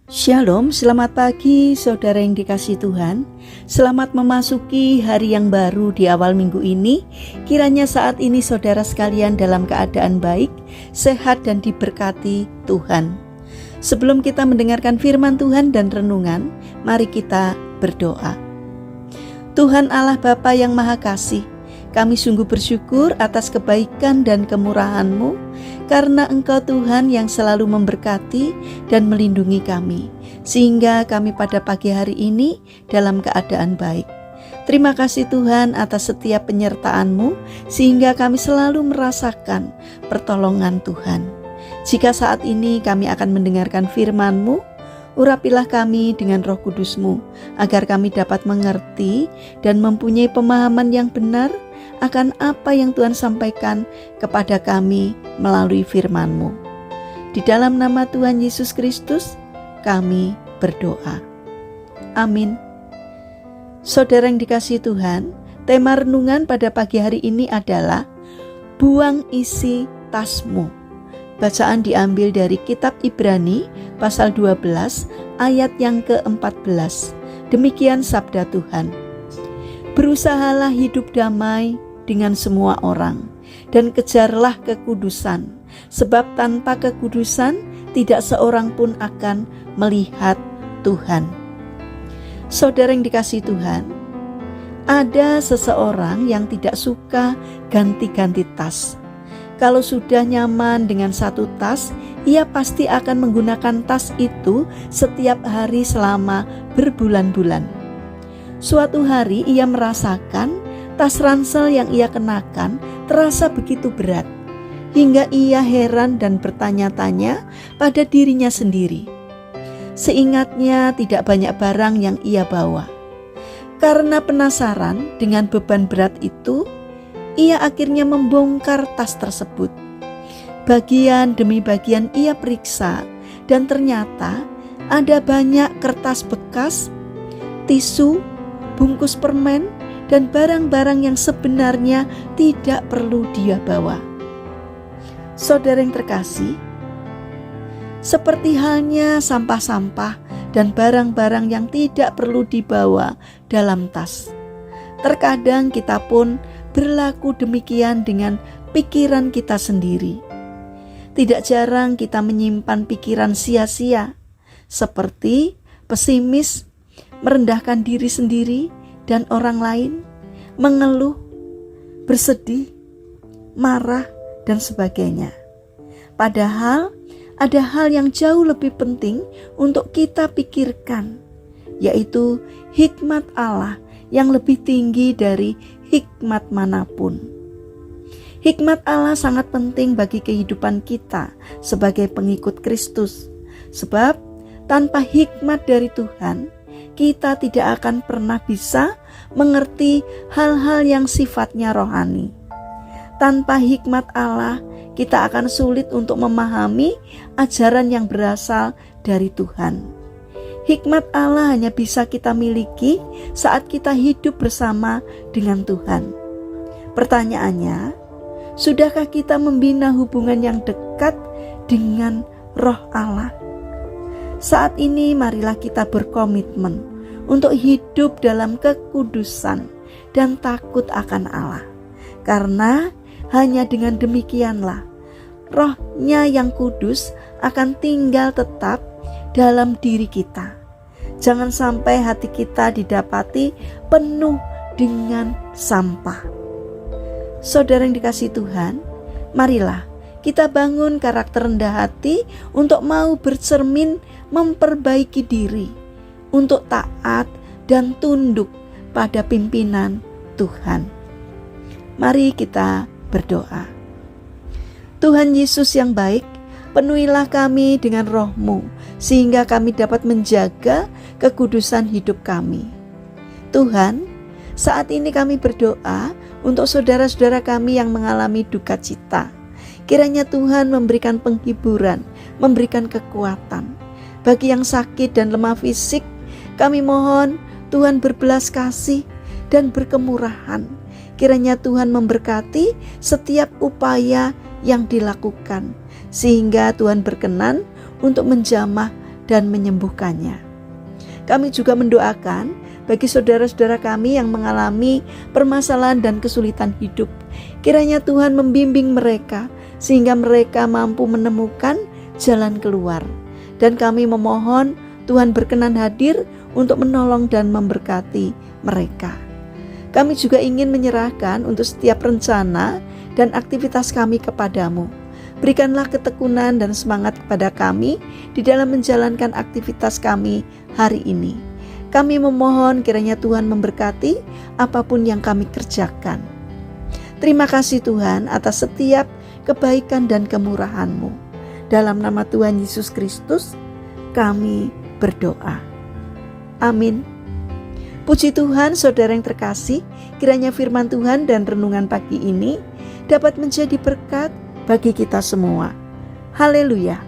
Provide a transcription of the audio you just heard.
Shalom, selamat pagi saudara yang dikasihi Tuhan. Selamat memasuki hari yang baru di awal minggu ini. Kiranya saat ini saudara sekalian dalam keadaan baik, sehat dan diberkati Tuhan. Sebelum kita mendengarkan firman Tuhan dan renungan, mari kita berdoa. Tuhan Allah Bapa yang Maha Kasih, kami sungguh bersyukur atas kebaikan dan kemurahan-Mu, karena Engkau Tuhan yang selalu memberkati dan melindungi kami, sehingga kami pada pagi hari ini dalam keadaan baik. Terima kasih Tuhan atas setiap penyertaan-Mu, sehingga kami selalu merasakan pertolongan Tuhan. Jika saat ini kami akan mendengarkan firman-Mu, urapilah kami dengan Roh Kudus-Mu, agar kami dapat mengerti dan mempunyai pemahaman yang benar akan apa yang Tuhan sampaikan kepada kami melalui firman-Mu. Di dalam nama Tuhan Yesus Kristus, kami berdoa. Amin. Saudara yang dikasihi Tuhan, tema renungan pada pagi hari ini adalah buang isi tasmu. Bacaan diambil dari kitab Ibrani pasal 12 ayat yang ke-14. Demikian sabda Tuhan. Berusahalah hidup damai dengan semua orang, dan kejarlah kekudusan, sebab tanpa kekudusan tidak seorang pun akan melihat Tuhan. Saudara yang dikasihi Tuhan, ada seseorang yang tidak suka ganti-ganti tas. Kalau sudah nyaman dengan satu tas, ia pasti akan menggunakan tas itu setiap hari selama berbulan-bulan. Suatu hari ia merasakan tas ransel yang ia kenakan terasa begitu berat, hingga ia heran dan bertanya-tanya pada dirinya sendiri. Seingatnya tidak banyak barang yang ia bawa. Karena penasaran dengan beban berat itu, ia akhirnya membongkar tas tersebut. Bagian demi bagian ia periksa, dan ternyata ada banyak kertas bekas, tisu, bungkus permen, dan barang-barang yang sebenarnya tidak perlu dia bawa. Saudara yang terkasih, seperti halnya sampah-sampah dan barang-barang yang tidak perlu dibawa dalam tas, terkadang kita pun berlaku demikian dengan pikiran kita sendiri. Tidak jarang kita menyimpan pikiran sia-sia, seperti pesimis, merendahkan diri sendiri dan orang lain, mengeluh, bersedih, marah, dan sebagainya. Padahal ada hal yang jauh lebih penting untuk kita pikirkan, yaitu hikmat Allah yang lebih tinggi dari hikmat manapun. Hikmat Allah sangat penting bagi kehidupan kita sebagai pengikut Kristus, sebab tanpa hikmat dari Tuhan, kita tidak akan pernah bisa mengerti hal-hal yang sifatnya rohani. Tanpa hikmat Allah, kita akan sulit untuk memahami ajaran yang berasal dari Tuhan. Hikmat Allah hanya bisa kita miliki saat kita hidup bersama dengan Tuhan. Pertanyaannya, sudahkah kita membina hubungan yang dekat dengan Roh Allah? Saat ini marilah kita berkomitmen untuk hidup dalam kekudusan dan takut akan Allah. Karena hanya dengan demikianlah Roh-Nya yang kudus akan tinggal tetap dalam diri kita. Jangan sampai hati kita didapati penuh dengan sampah. Saudara yang dikasihi Tuhan, marilah kita bangun karakter rendah hati untuk mau bercermin memperbaiki diri, untuk taat dan tunduk pada pimpinan Tuhan. Mari kita berdoa. Tuhan Yesus yang baik, penuhilah kami dengan Roh-Mu, sehingga kami dapat menjaga kekudusan hidup kami. Tuhan, saat ini kami berdoa untuk saudara-saudara kami yang mengalami duka cita. Kiranya Tuhan memberikan penghiburan, memberikan kekuatan. Bagi yang sakit dan lemah fisik, kami mohon Tuhan berbelas kasih dan berkemurahan. Kiranya Tuhan memberkati setiap upaya yang dilakukan, sehingga Tuhan berkenan untuk menjamah dan menyembuhkannya. Kami juga mendoakan bagi saudara-saudara kami yang mengalami permasalahan dan kesulitan hidup. Kiranya Tuhan membimbing mereka sehingga mereka mampu menemukan jalan keluar. Dan kami memohon Tuhan berkenan hadir untuk menolong dan memberkati mereka. Kami juga ingin menyerahkan untuk setiap rencana dan aktivitas kami kepadamu. Berikanlah ketekunan dan semangat kepada kami di dalam menjalankan aktivitas kami hari ini. Kami memohon kiranya Tuhan memberkati apapun yang kami kerjakan. Terima kasih Tuhan atas setiap kebaikan dan kemurahan-Mu. Dalam nama Tuhan Yesus Kristus, kami berdoa. Amin. Puji Tuhan, saudara yang terkasih, kiranya firman Tuhan dan renungan pagi ini dapat menjadi berkat bagi kita semua. Haleluya.